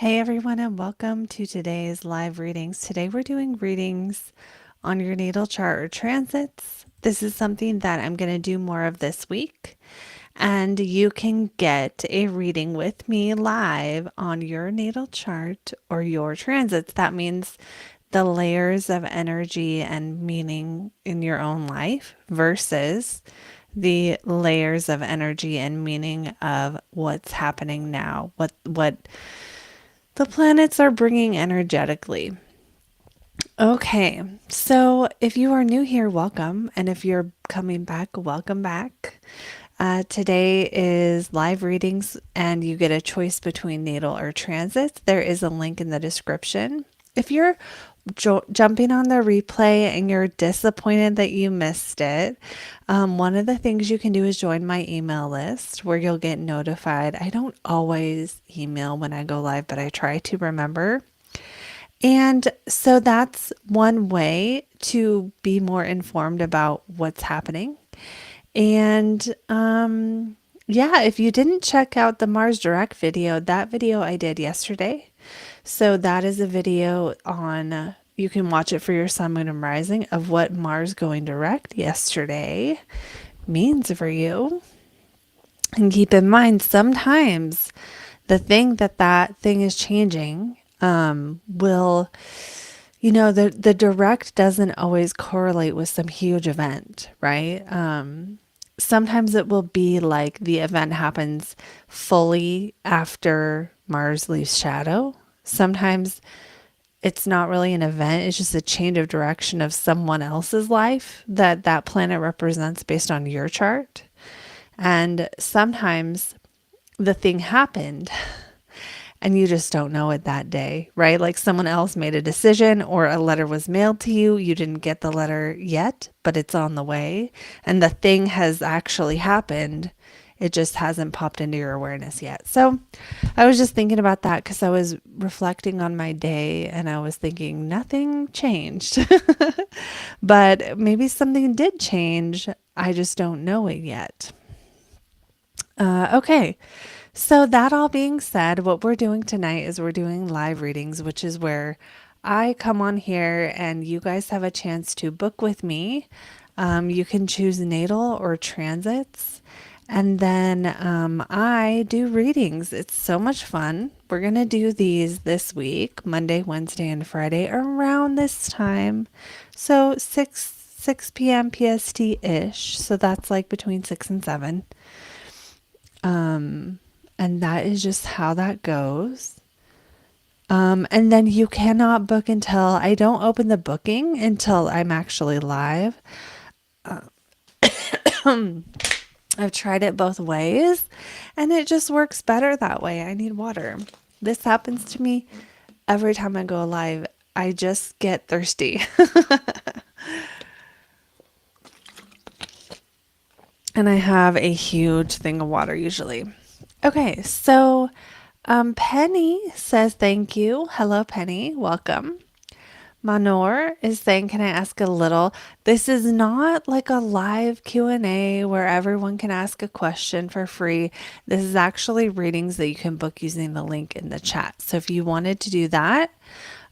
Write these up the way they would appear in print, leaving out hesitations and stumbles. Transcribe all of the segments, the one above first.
Hey everyone, and welcome to today's live readings. Today we're doing readings on your natal chart or transits. This is something that I'm going to do more of this week, and you can get a reading with me live on your natal chart or your transits. That means the layers of energy and meaning in your own life versus the layers of energy and meaning of what's happening now, what the planets are bringing energetically. Okay, so if you are new here, welcome. And if you're coming back, welcome back. Today is live readings, and you get a choice between natal or transits. There is a link in the description. If you're jumping on the replay and you're disappointed that you missed it, one of the things you can do is join my email list where you'll get notified. I don't always email when I go live, but I try to remember. And so that's one way to be more informed about what's happening. And yeah, if you didn't check out the Mars Direct video, that video I did yesterday. So that is a video on, you can watch it for your sun, moon, and rising of what Mars going direct yesterday means for you. And keep in mind, sometimes the thing that thing is changing will, the direct doesn't always correlate with some huge event, right? Sometimes it will be like the event happens fully after Mars leaves shadow. Sometimes it's not really an event, it's just a change of direction of someone else's life that that planet represents based on your chart. And sometimes the thing happened and you just don't know it that day, right? Like someone else made a decision or a letter was mailed to you. You didn't get the letter yet, but it's on the way. And the thing has actually happened. It just hasn't popped into your awareness yet. So I was just thinking about that because I was reflecting on my day and I was thinking nothing changed. But maybe something did change. I just don't know it yet. Okay. So, that all being said, what we're doing tonight is we're doing live readings, which is where I come on here and you guys have a chance to book with me. You can choose natal or transits. And then I do readings. It's so much fun. We're going to do these this week, Monday, Wednesday, and Friday around this time. So 6 p.m. PST-ish. So that's like between 6 and 7. And that is just how that goes. And then you cannot book until I don't open the booking until I'm actually live. I've tried it both ways and it just works better that way. I need water. This happens to me every time I go live. I just get thirsty. And I have a huge thing of water usually. Okay, so Penny says thank you. Hello, Penny. Welcome. Manor is saying, can I ask a little? This is not like a live Q&A where everyone can ask a question for free. This is actually readings that you can book using the link in the chat. So if you wanted to do that,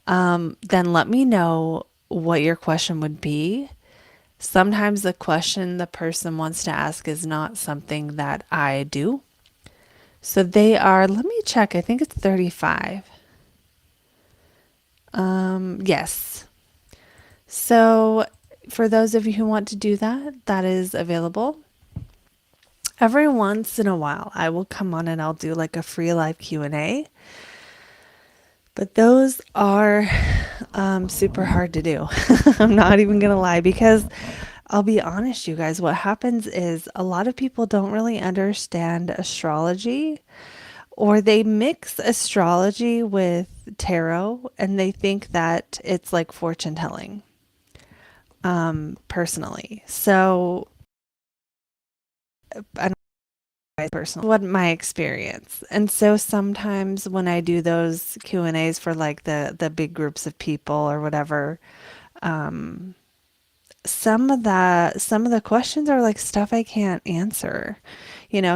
then let me know what your question would be. Sometimes the question the person wants to ask is not something that I do. So they are, let me check, I think it's 35. Yes. So for those of you who want to do that, that is available. Every once in a while, I will come on and I'll do like a free live Q&A. But those are super hard to do. I'm not even going to lie because I'll be honest, you guys, what happens is a lot of people don't really understand astrology, or they mix astrology with tarot and they think that it's like fortune telling, personally. So, I don't know, personally, what my experience. And so sometimes when I do those Q&As for like the big groups of people or whatever, some of the questions are like stuff I can't answer.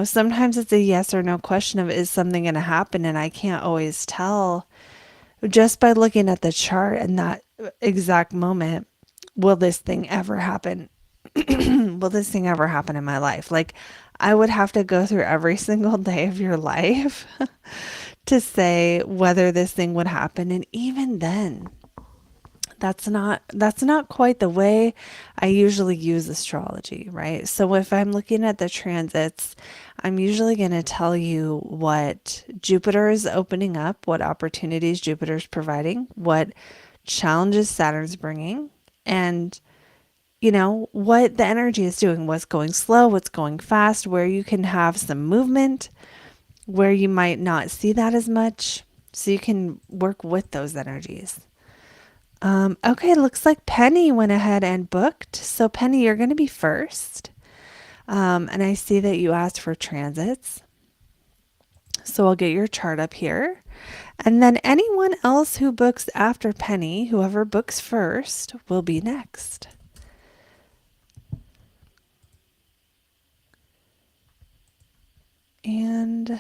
Sometimes it's a yes or no question of is something going to happen, and I can't always tell just by looking at the chart in that exact moment. Will this thing ever happen? Will this thing ever happen in my life? Like, I would have to go through every single day of your life to say whether this thing would happen. And even then, that's not quite the way I usually use astrology, right? So if I'm looking at the transits, I'm usually going to tell you what Jupiter is opening up, what opportunities Jupiter's providing, what challenges Saturn's bringing, and what the energy is doing, what's going slow, what's going fast, where you can have some movement, where you might not see that as much, so you can work with those energies. Okay, looks like Penny went ahead and booked. So Penny, you're going to be first. And I see that you asked for transits. So I'll get your chart up here. And then anyone else who books after Penny, whoever books first, will be next. And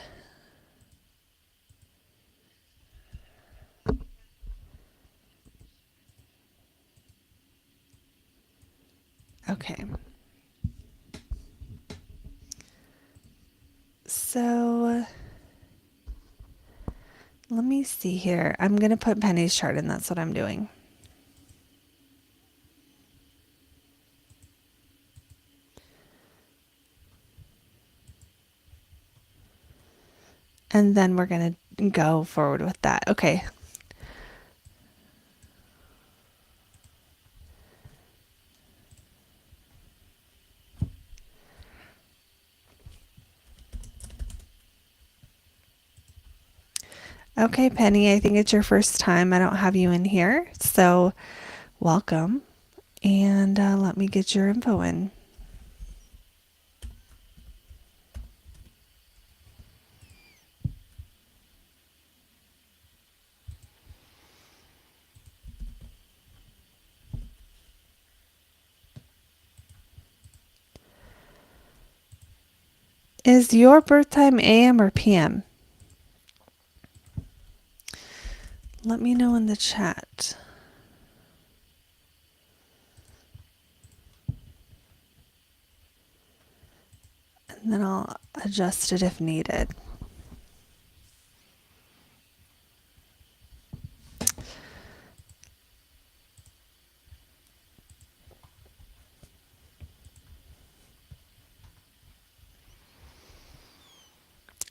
okay. So let me see here. I'm going to put Penny's chart in. That's what I'm doing. And then we're going to go forward with that. Okay. Okay, Penny, I think it's your first time. I don't have you in here. So welcome. And let me get your info in. Is your birth time AM or PM? Let me know in the chat. And then I'll adjust it if needed.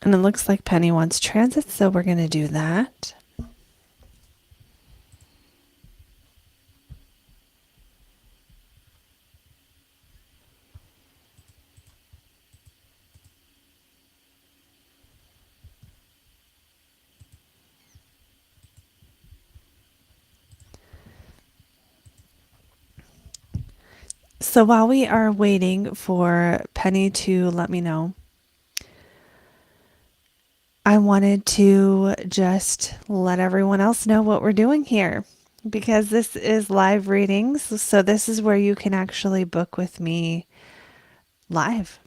And it looks like Penny wants transit, so we're going to do that. So while we are waiting for Penny to let me know, I wanted to just let everyone else know what we're doing here, because this is live readings. So this is where you can actually book with me live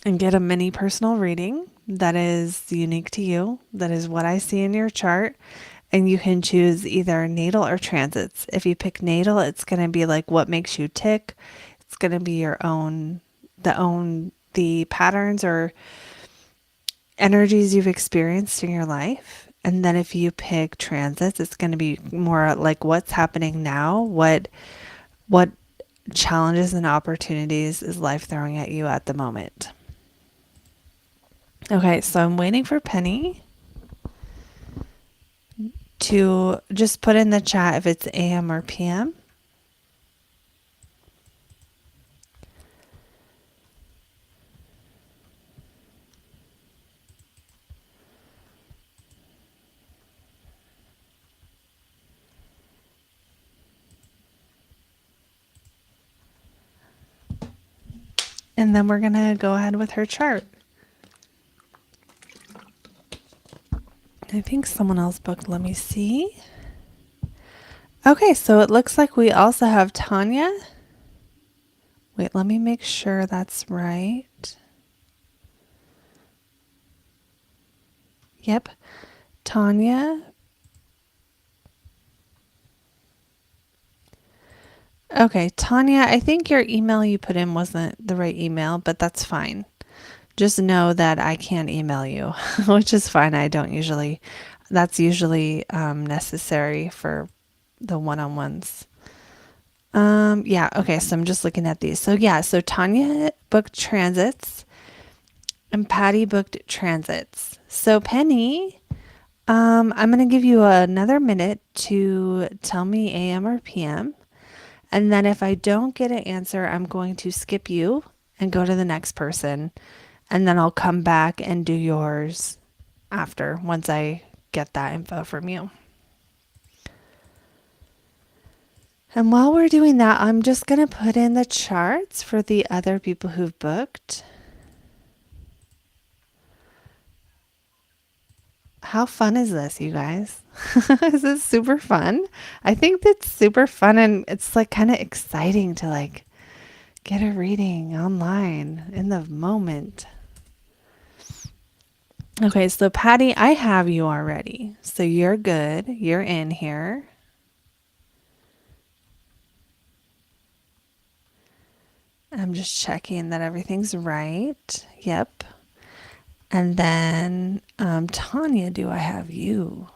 and get a mini personal reading that is unique to you. That is what I see in your chart. And you can choose either natal or transits. If you pick natal, it's going to be like what makes you tick. It's going to be your own, the patterns or energies you've experienced in your life. And then if you pick transits, it's going to be more like what's happening now, what challenges and opportunities is life throwing at you at the moment. Okay, so I'm waiting for Penny to just put in the chat if it's AM or PM. And then we're going to go ahead with her chart. I think someone else booked. Let me see. Okay, so it looks like we also have Tanya. Wait, let me make sure that's right. Yep. Tanya. Okay, Tanya, I think your email you put in wasn't the right email, but that's fine. Just know that I can't email you, which is fine. I don't usually, that's usually necessary for the one-on-ones. Yeah, okay, so I'm just looking at these. So yeah, so Tanya booked transits and Patty booked transits. So Penny, I'm gonna give you another minute to tell me AM or PM. And then if I don't get an answer, I'm going to skip you and go to the next person. And then I'll come back and do yours after once I get that info from you. And while we're doing that, I'm just going to put in the charts for the other people who've booked. How fun is this, you guys? Is this super fun? I think that's super fun and it's like kind of exciting to like get a reading online in the moment. Okay, so Patty, I have you already. So you're good. You're in here. I'm just checking that everything's right. Yep. And then, Tanya, do I have you?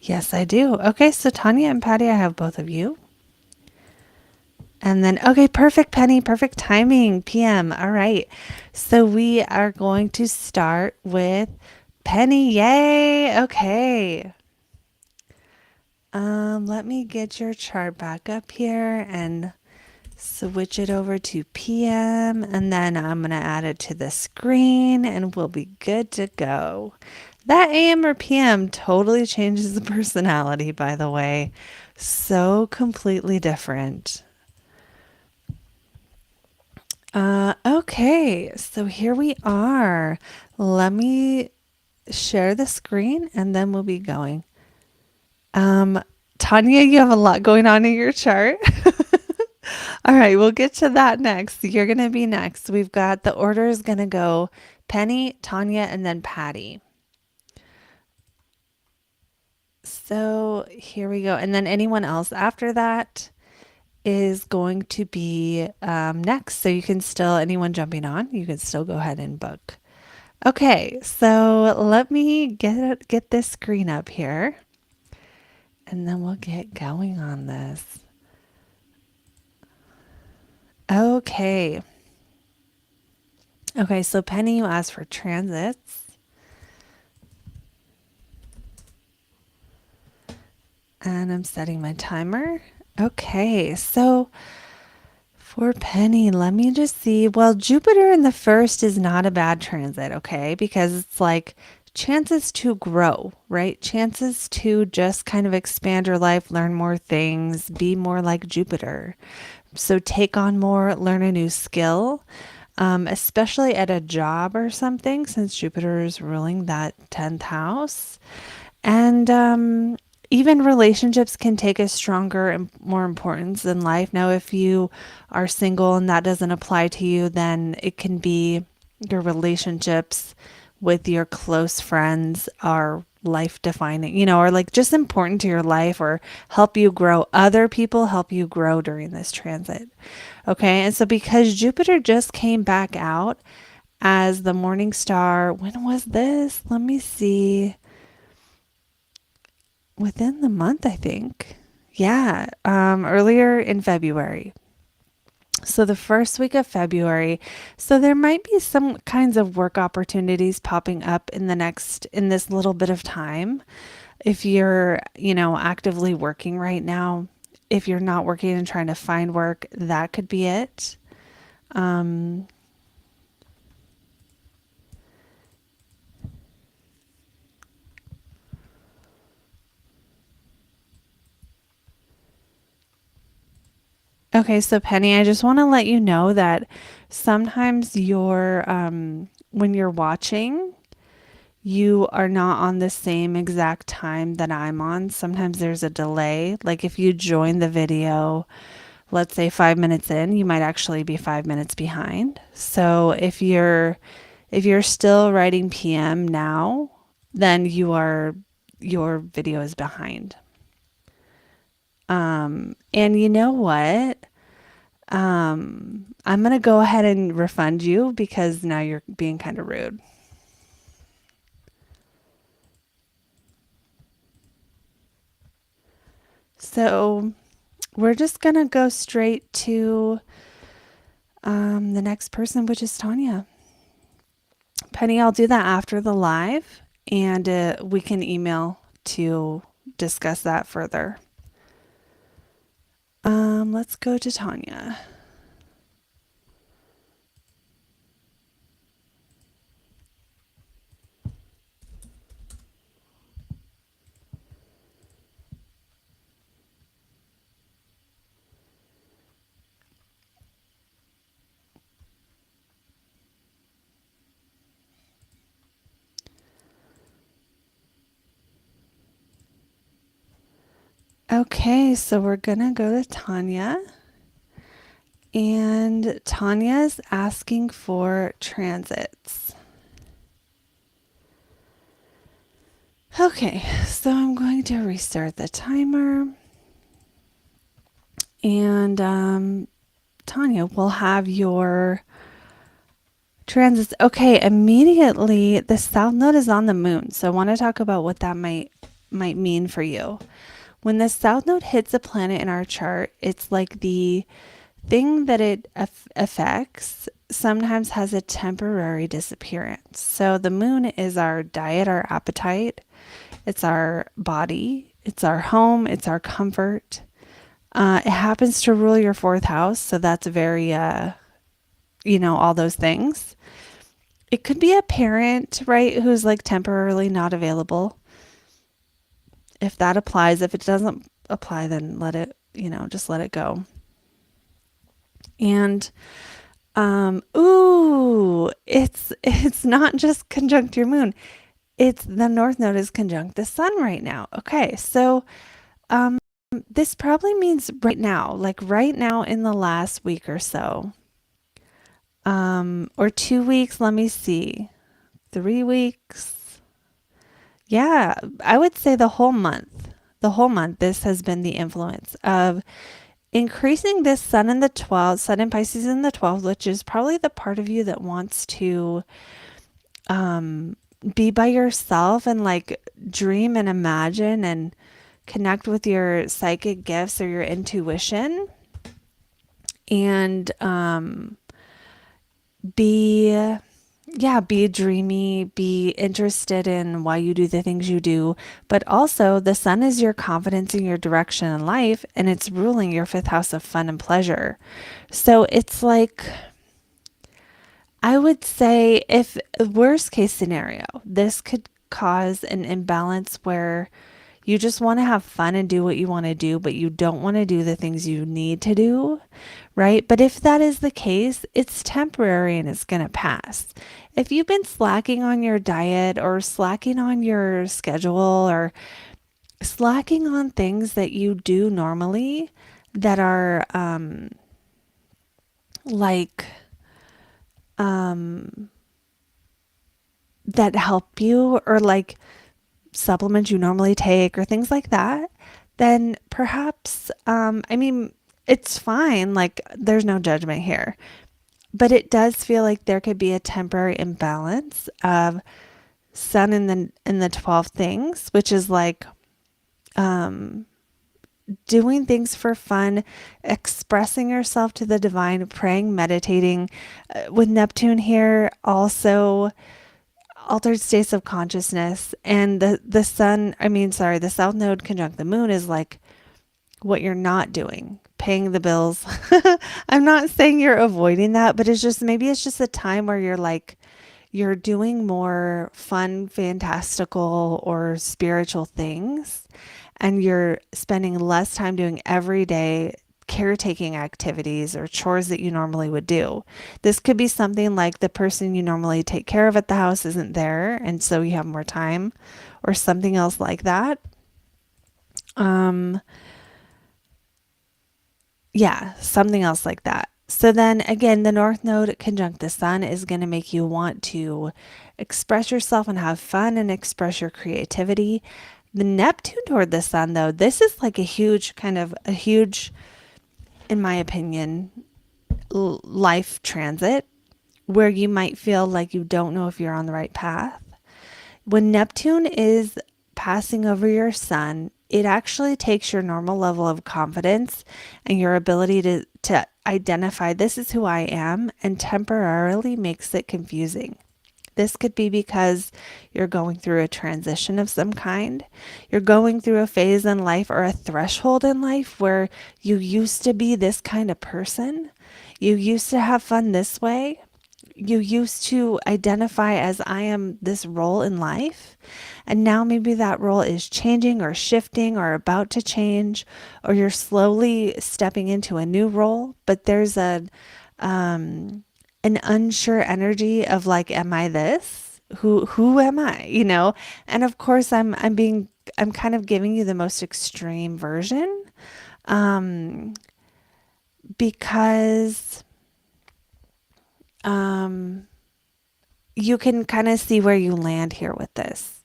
Yes, I do. Okay, so Tanya and Patty, I have both of you. And then, okay, perfect, Penny, perfect timing, PM. All right. So we are going to start with Penny. Yay. Okay. Let me get your chart back up here and switch it over to PM, and then I'm going to add it to the screen and we'll be good to go. That AM or PM totally changes the personality, by the way. So completely different. Okay, so here we are. Let me share the screen and then we'll be going. Tanya, you have a lot going on in your chart. All right, we'll get to that next. You're going to be next. We've got the order is going to go Penny, Tanya, and then Patty. So here we go. And then anyone else after that is going to be next. So you can still, anyone jumping on, you can still go ahead and book. Okay, so let me get this screen up here and then we'll get going on this. Okay. Okay, so Penny, you asked for transits. And I'm setting my timer. Okay, so for Penny, let me just see. Well, Jupiter in the first is not a bad transit, okay? Because it's like chances to grow, right? Chances to just kind of expand your life, learn more things, be more like Jupiter. So take on more, learn a new skill, especially at a job or something, since Jupiter is ruling that 10th house. And even relationships can take a stronger and more importance in life. Now, if you are single and that doesn't apply to you, then it can be your relationships with your close friends are life defining, or like just important to your life or help you grow. Other people help you grow during this transit. Okay. And so because Jupiter just came back out as the morning star, when was this? Let me see. Within the month, I think. Yeah, earlier in February. So the first week of February. So there might be some kinds of work opportunities popping up in this little bit of time. If you're, actively working right now, if you're not working and trying to find work, that could be it. Okay, so Penny, I just want to let you know that sometimes when you're watching, you are not on the same exact time that I'm on. Sometimes there's a delay. Like if you join the video let's say 5 minutes in, you might actually be 5 minutes behind. So if you're still writing PM now, then your video is behind. And you know what? I'm gonna go ahead and refund you because now you're being kind of rude. So we're just gonna go straight to the next person, which is Tanya. Penny, I'll do that after the live, and we can email to discuss that further. Let's go to Tanya. Okay, so we're gonna go to Tanya. And Tanya's asking for transits. Okay, so I'm going to restart the timer. And Tanya will have your transits. Okay, immediately the south node is on the moon. So I want to talk about what that might mean for you. When the south node hits a planet in our chart, it's like the thing that it affects sometimes has a temporary disappearance. So the moon is our diet, our appetite, it's our body, it's our home, it's our comfort. It happens to rule your fourth house, so that's very, all those things. It could be a parent, right, who's like temporarily not available. If that applies, if it doesn't apply, then let it, just let it go. And it's not just conjunct your moon. It's the north node is conjunct the sun right now. Okay, so this probably means right now, like right now in the last week or so, or 2 weeks. Let me see, 3 weeks. Yeah, I would say the whole month. The whole month, this has been the influence of increasing this sun in the 12th, sun in Pisces in the 12th, which is probably the part of you that wants to be by yourself and like dream and imagine and connect with your psychic gifts or your intuition and be dreamy, be interested in why you do the things you do. But also, the sun is your confidence in your direction in life, and it's ruling your fifth house of fun and pleasure. So it's like, I would say, if worst case scenario, this could cause an imbalance where you just want to have fun and do what you want to do, but you don't want to do the things you need to do, right? But if that is the case, it's temporary and it's going to pass. If you've been slacking on your diet or slacking on your schedule or slacking on things that you do normally that are like that help you, or like supplements you normally take or things like that, then perhaps, it's fine. Like there's no judgment here, but it does feel like there could be a temporary imbalance of sun in the 12 things, which is like, doing things for fun, expressing yourself to the divine, praying, meditating. With Neptune here, also altered states of consciousness, and the the south node conjunct the moon is like what you're not doing, paying the bills. I'm not saying you're avoiding that, but maybe it's just a time where you're doing more fun, fantastical, or spiritual things, and you're spending less time doing everyday caretaking activities or chores that you normally would do. This could be something like the person you normally take care of at the house isn't there, and so you have more time, or something else like that. Um, Yeah, something else like that. So then again, the North Node conjunct the Sun is going to make you want to express yourself and have fun and express your creativity. The Neptune toward the Sun, though, this is like a huge, in my opinion, life transit where you might feel like you don't know if you're on the right path. When Neptune is passing over your sun, it actually takes your normal level of confidence and your ability to identify this is who I am and temporarily makes it confusing. This could be because you're going through a transition of some kind. You're going through a phase in life or a threshold in life where you used to be this kind of person. You used to have fun this way. You used to identify as I am this role in life. And now maybe that role is changing or shifting or about to change, or you're slowly stepping into a new role, but there's an unsure energy of like, am I this? Who am I? You know? And of course I'm kind of giving you the most extreme version. Um, because um you can kind of see where you land here with this,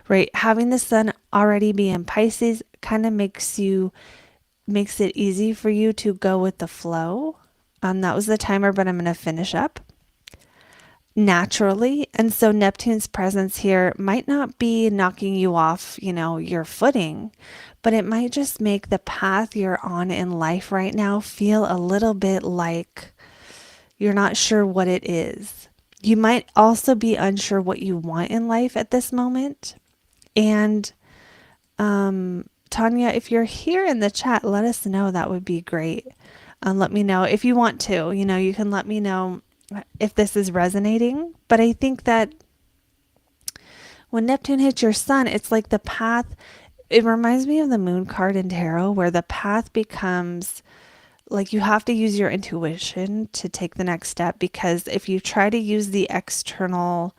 right? Having the sun already be in Pisces kind of makes it easy for you to go with the flow. That was the timer, but I'm going to finish up naturally. And so Neptune's presence here might not be knocking you off, your footing, but it might just make the path you're on in life right now feel a little bit like you're not sure what it is. You might also be unsure what you want in life at this moment. And Tanya, if you're here in the chat, let us know. That would be great. Let me know if you want to. You can let me know if this is resonating. But I think that when Neptune hits your sun, it's like the path. It reminds me of the moon card in tarot where the path becomes like you have to use your intuition to take the next step, because if you try to use the external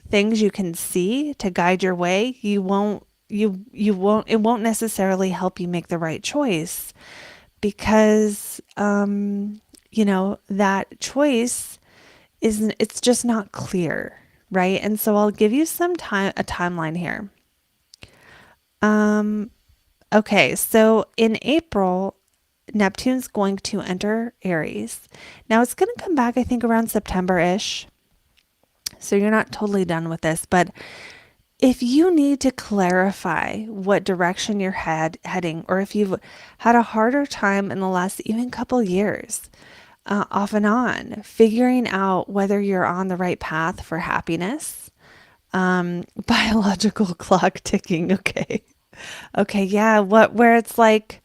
things you can see to guide your way, you won't necessarily help you make the right choice, because that choice isn't it's just not clear, right? And so I'll give you a timeline here. Okay, so in April, Neptune's going to enter Aries. Now it's going to come back, I think, around September-ish. So you're not totally done with this, but if you need to clarify what direction you're heading, or if you've had a harder time in the last even couple years, off and on, figuring out whether you're on the right path for happiness, biological clock ticking. Okay. Okay. Yeah. Where it's like,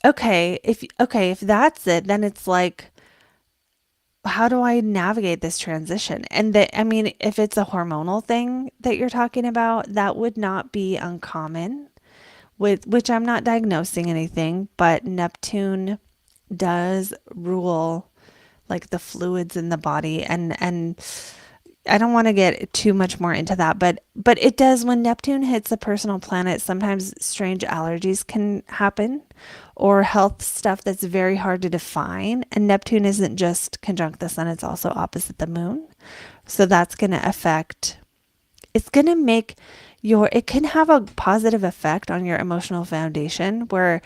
if that's it, then it's like, how do I navigate this transition? And I mean, if it's a hormonal thing that you're talking about, that would not be uncommon, with which I'm not diagnosing anything, but Neptune does rule like the fluids in the body, and I don't want to get too much more into that, but it does. When Neptune hits a personal planet, sometimes strange allergies can happen, or health stuff that's very hard to define. And Neptune isn't just conjunct the sun, it's also opposite the moon. So that's going to affect, it's going to make it can have a positive effect on your emotional foundation, where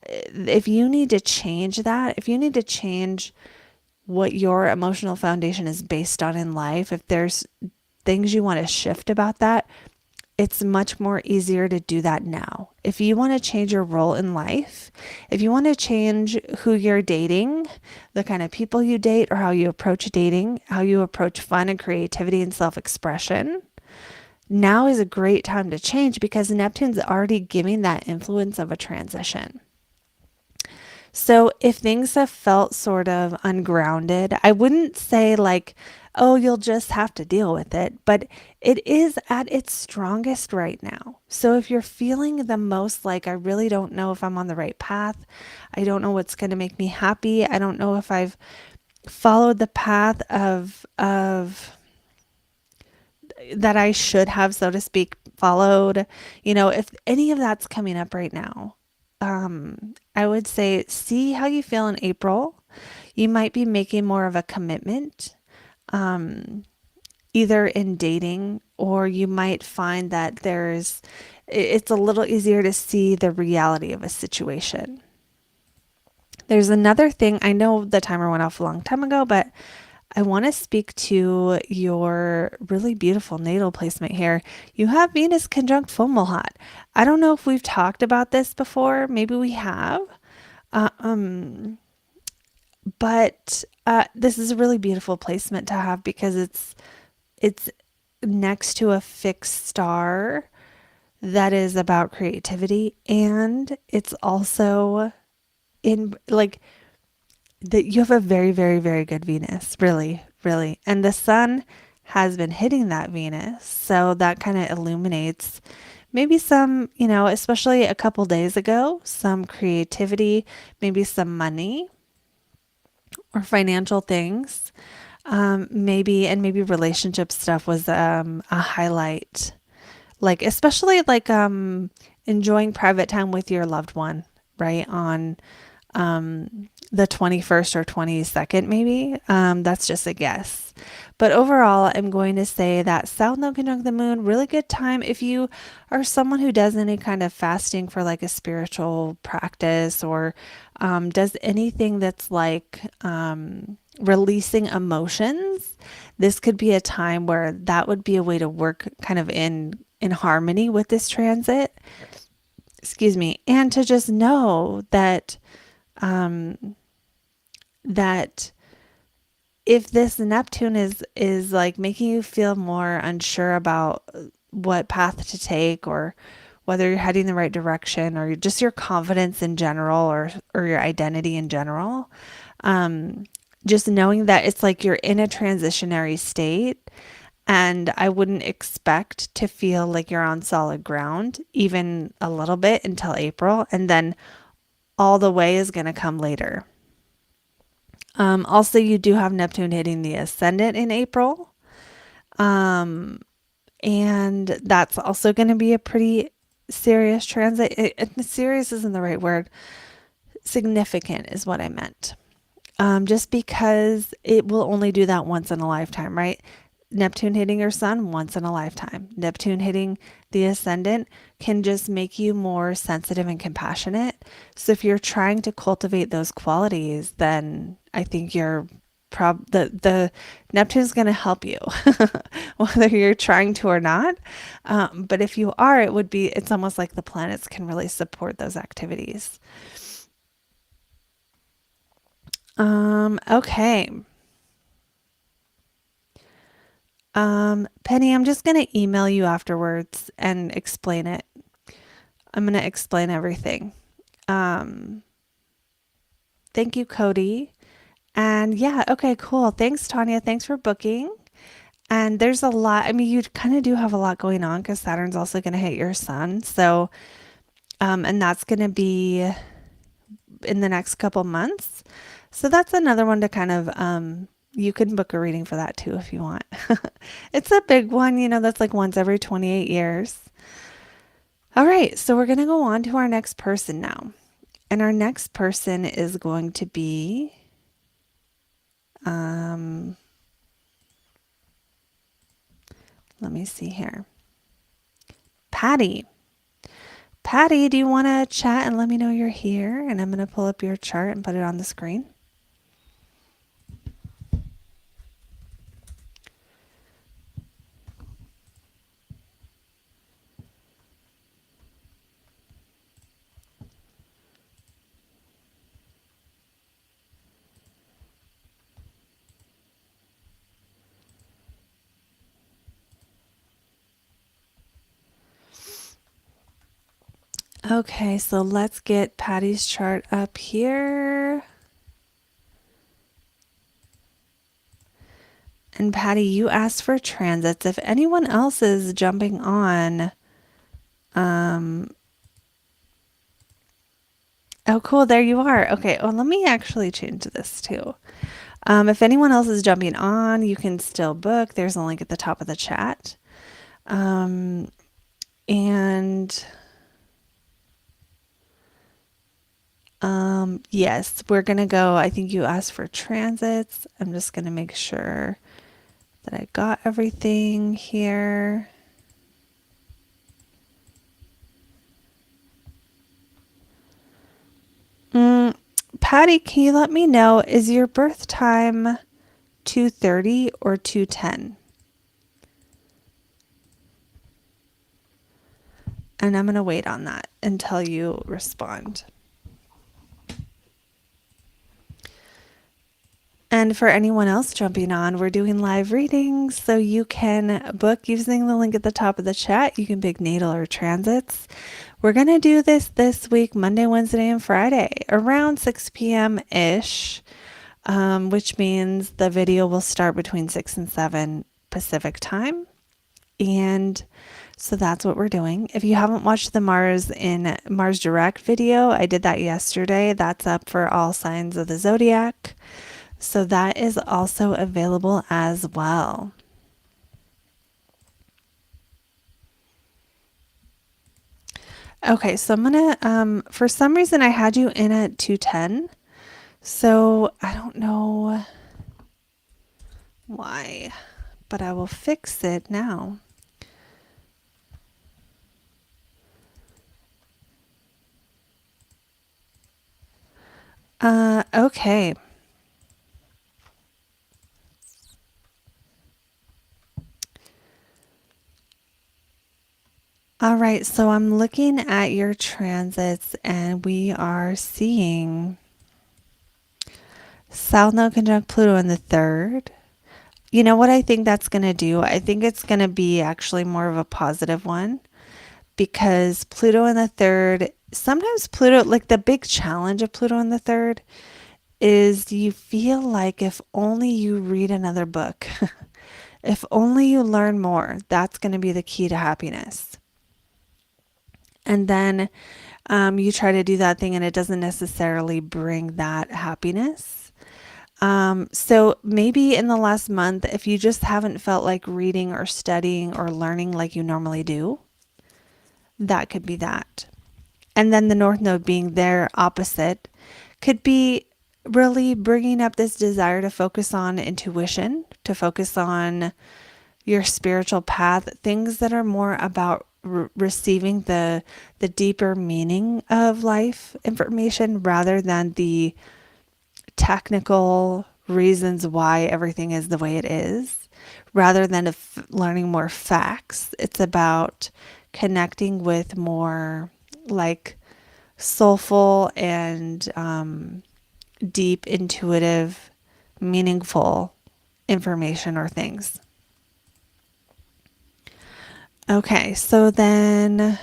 if you need to change that, if you need to change what your emotional foundation is based on in life, if there's things you want to shift about that, it's much more easier to do that now. If you want to change your role in life, if you want to change who you're dating, the kind of people you date, or how you approach dating, how you approach fun and creativity and self-expression, now is a great time to change, because Neptune's already giving that influence of a transition. So if things have felt sort of ungrounded, I wouldn't say like, oh, you'll just have to deal with it, but it is at its strongest right now. So if you're feeling the most like, I really don't know if I'm on the right path, I don't know what's going to make me happy, I don't know if I've followed the path of that I should have, so to speak, followed, if any of that's coming up right now, I would say see how you feel in April. You might be making more of a commitment, um, either in dating, or you might find that it's a little easier to see the reality of a situation. There's another thing. I know the timer went off a long time ago, but I want to speak to your really beautiful natal placement here. You have Venus conjunct Fomalhaut. I don't know if we've talked about this before. Maybe we have. Uh, um, but this is a really beautiful placement to have because it's next to a fixed star that is about creativity, and it's also in like that you have a very, very, very good Venus, really, really. And the sun has been hitting that Venus. So that kind of illuminates maybe some, especially a couple days ago, some creativity, maybe some money or financial things. Maybe relationship stuff was a highlight. Like, especially like enjoying private time with your loved one, right? On the 21st or 22nd, maybe. That's just a guess. But overall, I'm going to say that South Node conjunct the moon, really good time if you are someone who does any kind of fasting for like a spiritual practice or does anything that's like releasing emotions. This could be a time where that would be a way to work kind of in harmony with this transit. Excuse me, and to just know that um, that if this Neptune is like making you feel more unsure about what path to take or whether you're heading the right direction or just your confidence in general or your identity in general, um, just knowing that it's like you're in a transitionary state. And I wouldn't expect to feel like you're on solid ground even a little bit until April. And then all the way is going to come later. Also, you do have Neptune hitting the ascendant in April. Um, and that's also going to be a pretty serious transit. Serious isn't the right word. Significant is what I meant. Just because it will only do that once in a lifetime, right? Neptune hitting your sun once in a lifetime. Neptune hitting the ascendant can just make you more sensitive and compassionate. So if you're trying to cultivate those qualities, then I think the Neptune's going to help you, whether you're trying to or not. But if you are, it's almost like the planets can really support those activities. Okay. Penny, I'm just going to email you afterwards and explain it. I'm going to explain everything. Um, Thank you, Cody. And yeah, okay, cool. Thanks, Tanya. Thanks for booking. And there's a lot. I mean, you kind of do have a lot going on because Saturn's also going to hit your sun. So, and that's going to be in the next couple months. So that's another one to kind of, you can book a reading for that too if you want. It's a big one, that's like once every 28 years. All right, so we're going to go on to our next person now. And our next person is going to be, let me see here. Patty. Patty, do you want to chat and let me know you're here? And I'm going to pull up your chart and put it on the screen. Okay, so let's get Patty's chart up here. And Patty, you asked for transits. If anyone else is jumping on, oh, cool, there you are. Okay, well, let me actually change this too. If anyone else is jumping on, you can still book. There's a link at the top of the chat. And Yes, we're gonna go. I think you asked for transits. I'm just gonna make sure that I got everything here. Mm, Patty, can you let me know, is your birth time 2:30 or 2:10? And I'm gonna wait on that until you respond. And for anyone else jumping on, we're doing live readings, so you can book using the link at the top of the chat. You can pick natal or transits. We're going to do this week, Monday, Wednesday, and Friday, around 6 p.m. ish, which means the video will start between 6 and 7 Pacific time. And so that's what we're doing. If you haven't watched the Mars Direct video, I did that yesterday. That's up for all signs of the zodiac. So that is also available as well. Okay, so I'm gonna, for some reason I had you in at 2:10. So I don't know why, but I will fix it now. Okay. All right, so I'm looking at your transits and we are seeing South Node conjunct Pluto in the third. You know what I think that's going to do? I think it's going to be actually more of a positive one because Pluto in the third, sometimes Pluto, like the big challenge of Pluto in the third is you feel like if only you read another book, if only you learn more, that's going to be the key to happiness. And then you try to do that thing and it doesn't necessarily bring that happiness. So maybe in the last month, if you just haven't felt like reading or studying or learning like you normally do, that could be that. And then the North Node being their opposite could be really bringing up this desire to focus on intuition, to focus on your spiritual path, things that are more about receiving the deeper meaning of life information rather than the technical reasons why everything is the way it is, rather than learning more facts. It's about connecting with more like soulful and deep, intuitive, meaningful information or things. Okay, so then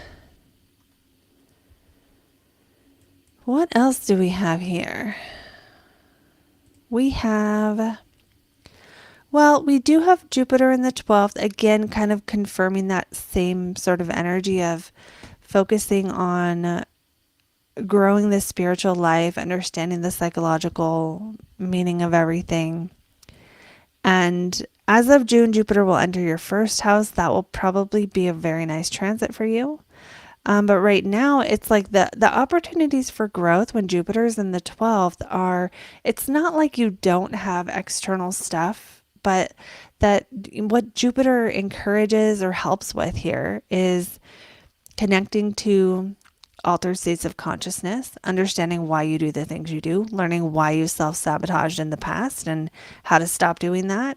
what else do we have here? We have, well, we do have Jupiter in the 12th, again, kind of confirming that same sort of energy of focusing on growing the spiritual life, understanding the psychological meaning of everything. And as of June, Jupiter will enter your first house. That will probably be a very nice transit for you. But right now, it's like the opportunities for growth when Jupiter's in the 12th are, it's not like you don't have external stuff, but that what Jupiter encourages or helps with here is connecting to altered states of consciousness, understanding why you do the things you do, learning why you self-sabotaged in the past and how to stop doing that,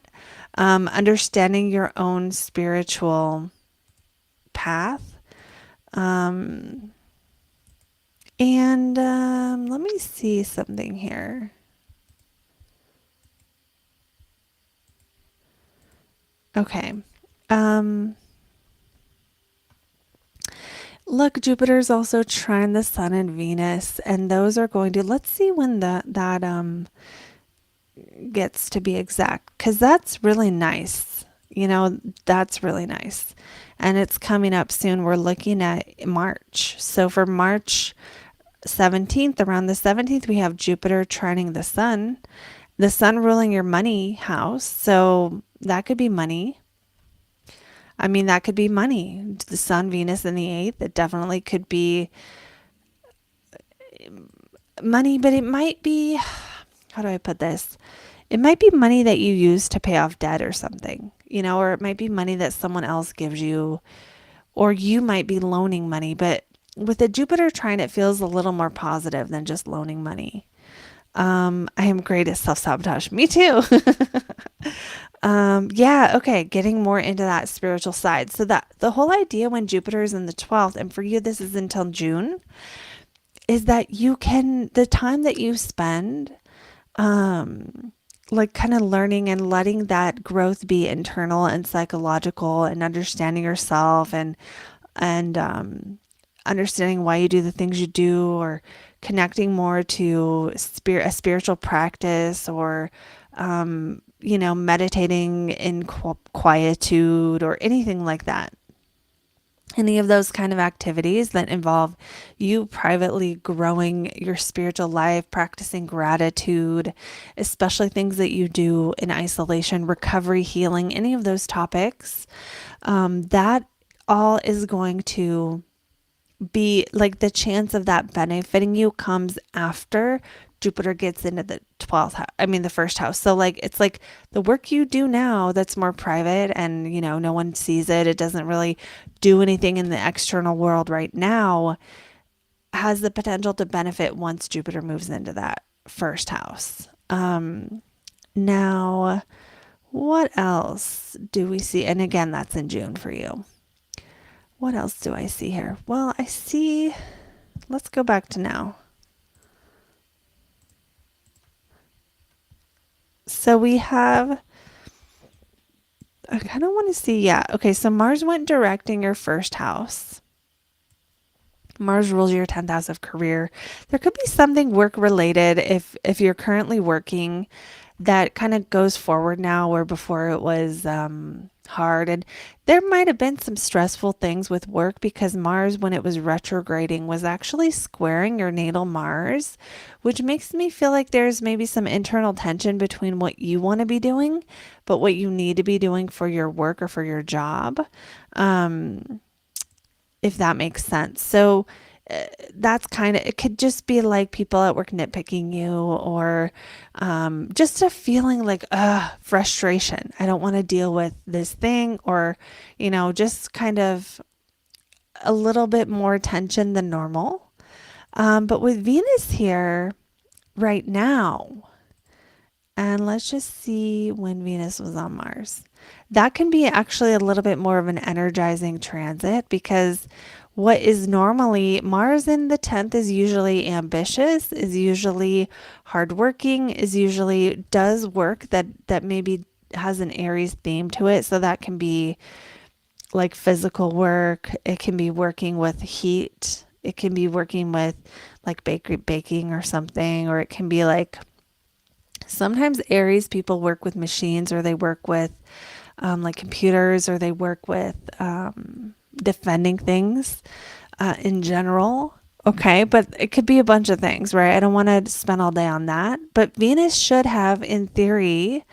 understanding your own spiritual path. And let me see something here. Okay. Look, Jupiter's also trine the Sun and Venus, and those are going to, let's see when that gets to be exact, because that's really nice. You know, that's really nice. And it's coming up soon. We're looking at March. So for March 17th, around the 17th, we have Jupiter trining the sun ruling your money house. So that could be money. I mean, that could be money. The Sun, Venus in the 8th. It definitely could be money, but it might be, how do I put this? It might be money that you use to pay off debt or something, or it might be money that someone else gives you, or you might be loaning money. But with the Jupiter trine, it feels a little more positive than just loaning money. I am great at self sabotage. Me too. Yeah, okay, getting more into that spiritual side. So that the whole idea when Jupiter is in the 12th, and for you this is until June, is that the time that you spend like kind of learning and letting that growth be internal and psychological and understanding yourself and understanding why you do the things you do, or connecting more to a spiritual practice, or meditating in quietude or anything like that. Any of those kind of activities that involve you privately growing your spiritual life, practicing gratitude, especially things that you do in isolation, recovery, healing, any of those topics, that all is going to be like the chance of that benefiting you comes after Jupiter gets into the 12th house. I mean, the first house. So, like, it's like the work you do now that's more private and, no one sees it. It doesn't really do anything in the external world right now, has the potential to benefit once Jupiter moves into that first house. Now, what else do we see? And again, that's in June for you. What else do I see here? Well, I see, let's go back to now. So we have, I kind of want to see, yeah. Okay, so Mars went direct in your first house. Mars rules your 10th house of career. There could be something work related if you're currently working that kind of goes forward now, where before it was hard. And there might have been some stressful things with work because Mars, when it was retrograding, was actually squaring your natal Mars, which makes me feel like there's maybe some internal tension between what you want to be doing, but what you need to be doing for your work or for your job. If that makes sense. So that's kind of, it could just be like people at work nitpicking you, or just a feeling like frustration. I don't want to deal with this thing, or just kind of a little bit more tension than normal. But with Venus here right now, and let's just see when Venus was on Mars. That can be actually a little bit more of an energizing transit, because what is normally Mars in the 10th is usually ambitious, is usually hardworking, is usually does work that maybe has an Aries theme to it. So that can be like physical work. It can be working with heat. It can be working with like baking or something, or it can be like, sometimes Aries people work with machines, or they work with like computers, or they work with defending things in general. Okay, but it could be a bunch of things, right? I don't want to spend all day on that. But Venus should have, in theory,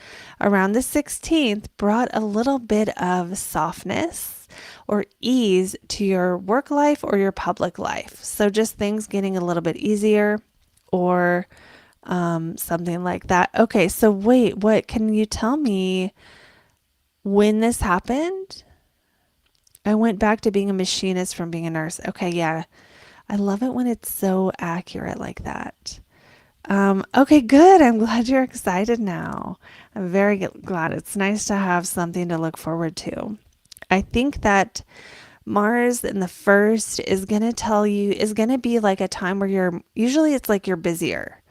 around the 16th, brought a little bit of softness or ease to your work life or your public life. So just things getting a little bit easier, or something like that. Okay, so wait, what can you tell me when this happened? I went back to being a machinist from being a nurse. Okay, yeah. I love it when it's so accurate like that. Okay, good. I'm glad you're excited now. I'm very glad. It's nice to have something to look forward to. I think that Mars in the first is going to is going to be like a time where usually it's like you're busier.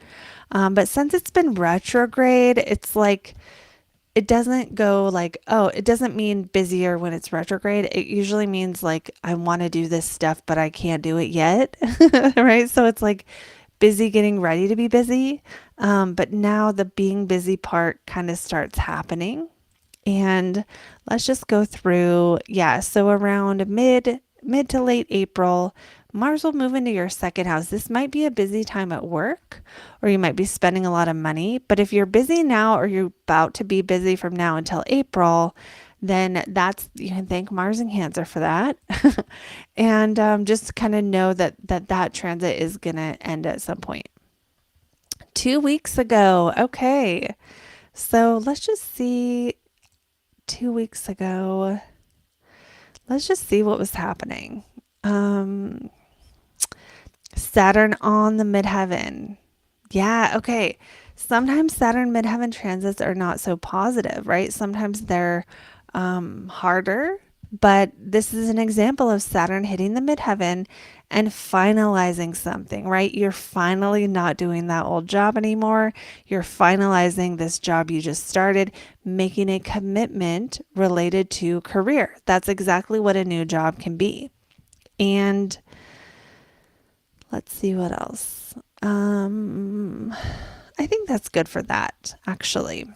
But since it's been retrograde, it's like, it doesn't go like, oh, it doesn't mean busier when it's retrograde. It usually means like, I want to do this stuff, but I can't do it yet. Right. So it's like busy getting ready to be busy. But now the being busy part kind of starts happening. And let's just go through. Yeah. So around mid to late April, Mars will move into your second house. This might be a busy time at work, or you might be spending a lot of money. But if you're busy now, or you're about to be busy from now until April, then you can thank Mars and Cancer for that. And just kind of know that transit is going to end at some point. 2 weeks ago. Okay. So let's just see 2 weeks ago. Let's just see what was happening. Um, Saturn on the midheaven. Yeah, okay. Sometimes Saturn midheaven transits are not so positive, right? Sometimes they're harder, but this is an example of Saturn hitting the midheaven and finalizing something, right? You're finally not doing that old job anymore. You're finalizing this job you just started, making a commitment related to career. That's exactly what a new job can be. And let's see what else. I think that's good for that, actually.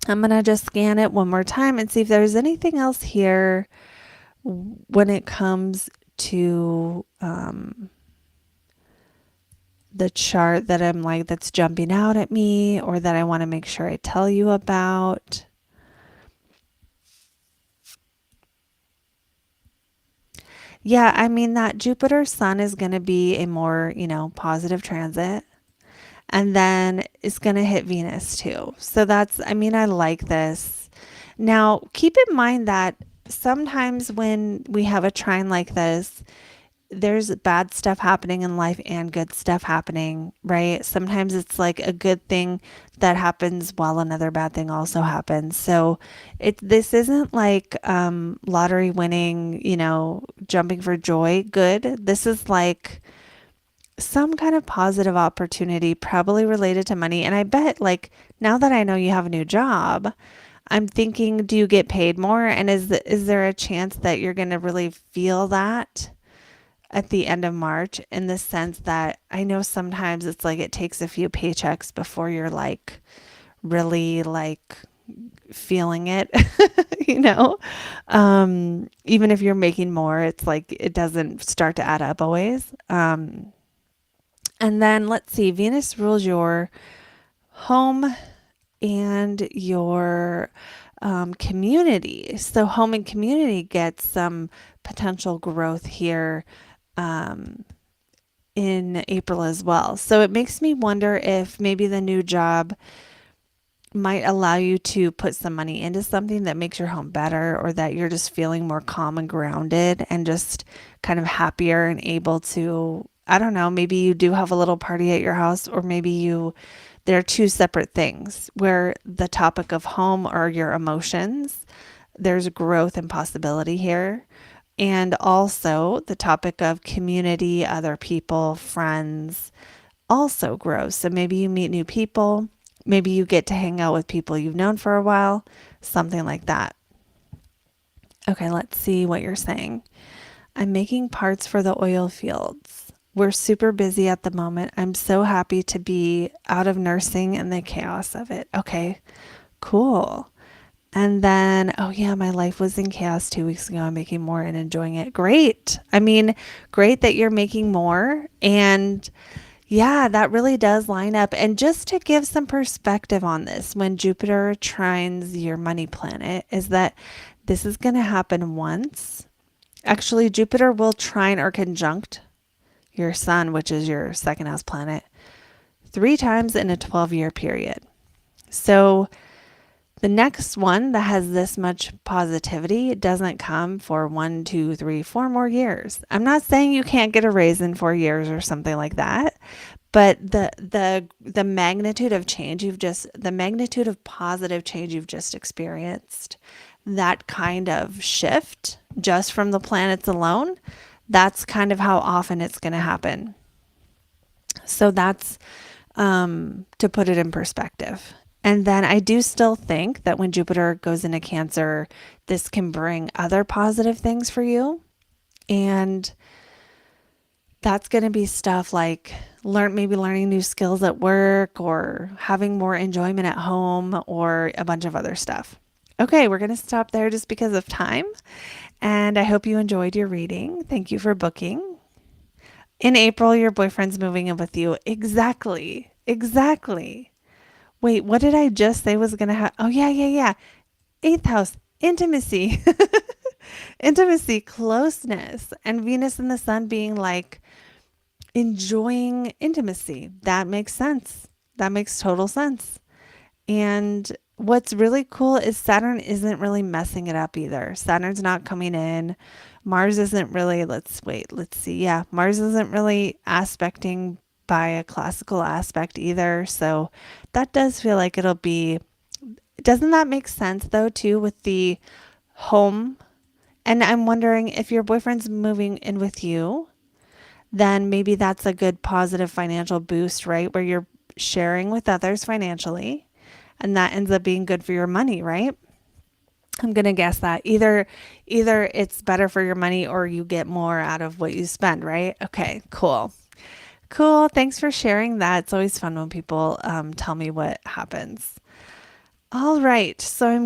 I'm going to just scan it one more time and see if there's anything else here when it comes to the chart that I'm like, that's jumping out at me or that I want to make sure I tell you about. Yeah, I mean, that Jupiter Sun is going to be a more, positive transit. And then it's going to hit Venus too. So that's, I mean, I like this. Now, keep in mind that sometimes when we have a trine like this, there's bad stuff happening in life and good stuff happening, right? Sometimes it's like a good thing that happens while another bad thing also happens. So this isn't like lottery winning, jumping for joy good. This is like some kind of positive opportunity, probably related to money. And I bet, like, now that I know you have a new job, I'm thinking, do you get paid more? And is there a chance that you're going to really feel that at the end of March, in the sense that I know sometimes it's like it takes a few paychecks before you're like really like feeling it, you know? Even if you're making more, it's like it doesn't start to add up always. And then let's see, Venus rules your home and your community. So, home and community gets some potential growth here in April as well. So, it makes me wonder if maybe the new job might allow you to put some money into something that makes your home better, or that you're just feeling more calm and grounded and just kind of happier and able to, I don't know, maybe you do have a little party at your house, or maybe they're two separate things where the topic of home or your emotions, there's growth and possibility here. And also the topic of community, other people, friends, also grows. So maybe you meet new people. Maybe you get to hang out with people you've known for a while, something like that. Okay, let's see what you're saying. I'm making parts for the oil fields. We're super busy at the moment. I'm so happy to be out of nursing and the chaos of it. Okay, cool. And then, oh yeah, my life was in chaos 2 weeks ago. I'm making more and enjoying it. Great. I mean, great that you're making more. And yeah, that really does line up. And just to give some perspective on this, when Jupiter trines your money planet, is that this is going to happen once. Actually, Jupiter will trine or conjunct your sun, which is your second house planet, 3 times in a 12-year period. So the next one that has this much positivity doesn't come for 1, 2, 3, 4 more years. I'm not saying you can't get a raise in 4 years or something like that, but the magnitude of change the magnitude of positive change you've just experienced, that kind of shift just from the planets alone, that's kind of how often it's going to happen. So that's to put it in perspective. And then I do still think that when Jupiter goes into Cancer, this can bring other positive things for you. And that's going to be stuff like maybe learning new skills at work, or having more enjoyment at home, or a bunch of other stuff. Okay, we're going to stop there just because of time. And I hope you enjoyed your reading. Thank you for booking. In April, your boyfriend's moving in with you. Exactly. Exactly. Wait, what did I just say was going to happen? Oh, yeah. Eighth house, intimacy, intimacy, closeness, and Venus and the sun being like enjoying intimacy. That makes sense. That makes total sense. And what's really cool is Saturn isn't really messing it up either. Saturn's not coming in. Mars isn't really, let's see. Yeah, Mars isn't really aspecting by a classical aspect either. So that does feel like it'll be, doesn't that make sense though, too, with the home? And I'm wondering if your boyfriend's moving in with you, then maybe that's a good positive financial boost, right? Where you're sharing with others financially and that ends up being good for your money, right? I'm going to guess that either it's better for your money or you get more out of what you spend, right? Okay, cool. Cool. Thanks for sharing that. It's always fun when people tell me what happens. All right. So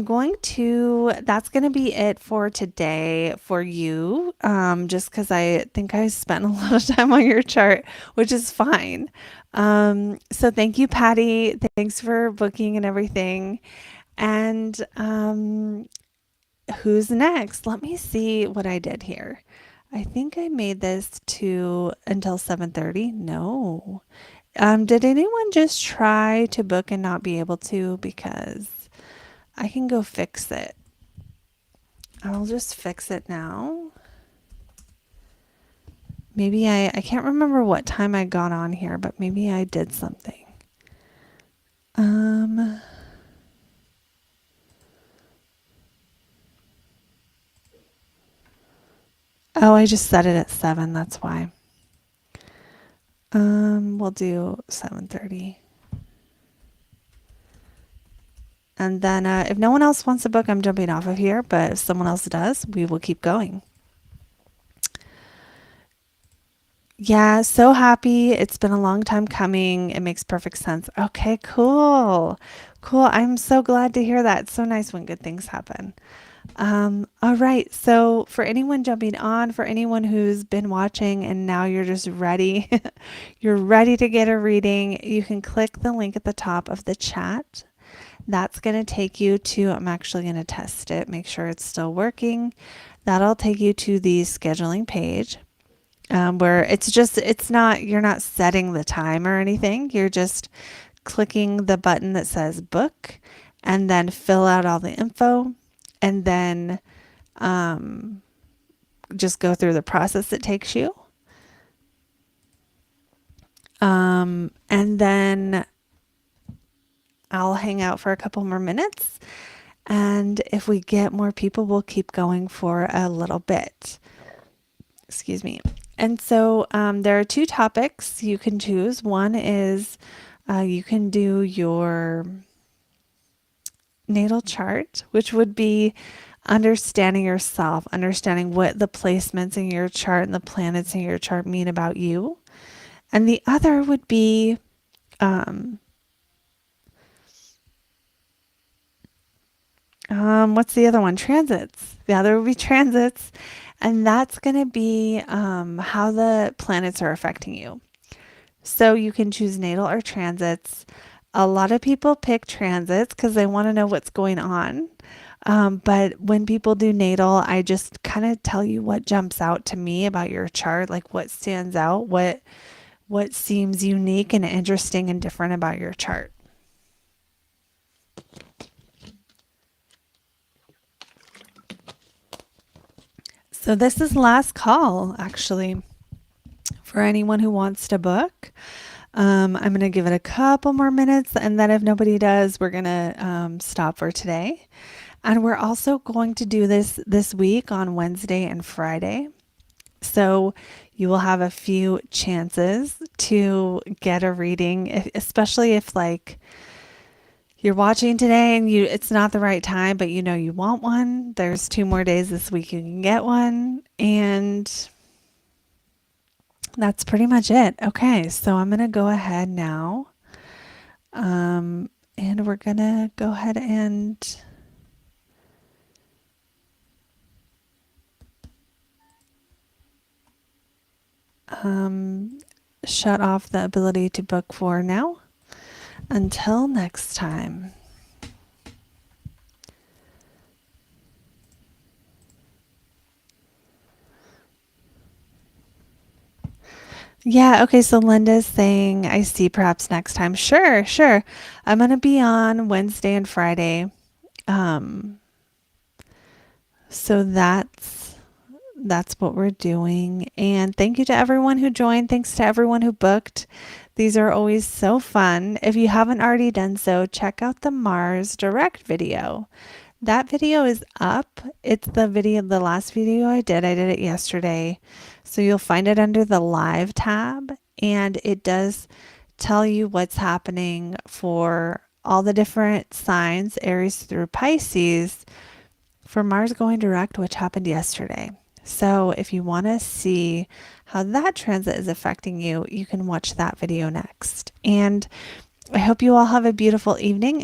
that's going to be it for today for you. Just because I think I spent a lot of time on your chart, which is fine. So thank you, Patty. Thanks for booking and everything. And who's next? Let me see what I did here. I think I made this to until 7:30. No. Did anyone just try to book and not be able to? Because I can go fix it. I'll just fix it now. Maybe I can't remember what time I got on here, but maybe I did something. Oh, I just set it at 7, that's why. We'll do 7:30. And then if no one else wants to book, I'm jumping off of here. But if someone else does, we will keep going. Yeah, so happy. It's been a long time coming. It makes perfect sense. Okay, cool. Cool. I'm so glad to hear that. It's so nice when good things happen. All right. So for anyone jumping on, for anyone who's been watching and now you're just ready, you're ready to get a reading, you can click the link at the top of the chat. That's going to take you to, I'm actually going to test it, make sure it's still working. That'll take you to the scheduling page where you're not setting the time or anything. You're just clicking the button that says book and then fill out all the info and then just go through the process it takes you. And then I'll hang out for a couple more minutes. And if we get more people, we'll keep going for a little bit. Excuse me. And so there are 2 topics you can choose. One is you can do your natal chart, which would be understanding yourself, understanding what the placements in your chart and the planets in your chart mean about you. And the other would be what's the other one? Transits. The other would be transits. And that's going to be how the planets are affecting you. So you can choose natal or transits. A lot of people pick transits because they want to know what's going on. But when people do natal, I just kind of tell you what jumps out to me about your chart, like what stands out, what seems unique and interesting and different about your chart. So this is last call, actually, for anyone who wants to book. I'm going to give it a couple more minutes, and then if nobody does, we're going to stop for today. And we're also going to do this week on Wednesday and Friday. So you will have a few chances to get a reading, especially if like you're watching today and it's not the right time, but you know you want one. There's 2 more days this week you can get one. And that's pretty much it. Okay, so I'm going to go ahead now. And we're going to go ahead and shut off the ability to book for now. Until next time. Yeah, okay, so Linda's saying, I see perhaps next time. Sure, sure. I'm gonna be on Wednesday and Friday. Um, so that's what we're doing. And thank you to everyone who joined. Thanks to everyone who booked. These are always so fun. If you haven't already done so, check out the Mars Direct video. That video is up. It's the last video I did. I did it yesterday. So you'll find it under the live tab, and it does tell you what's happening for all the different signs, Aries through Pisces, for Mars going direct, which happened yesterday. So if you want to see how that transit is affecting you, you can watch that video next. And I hope you all have a beautiful evening.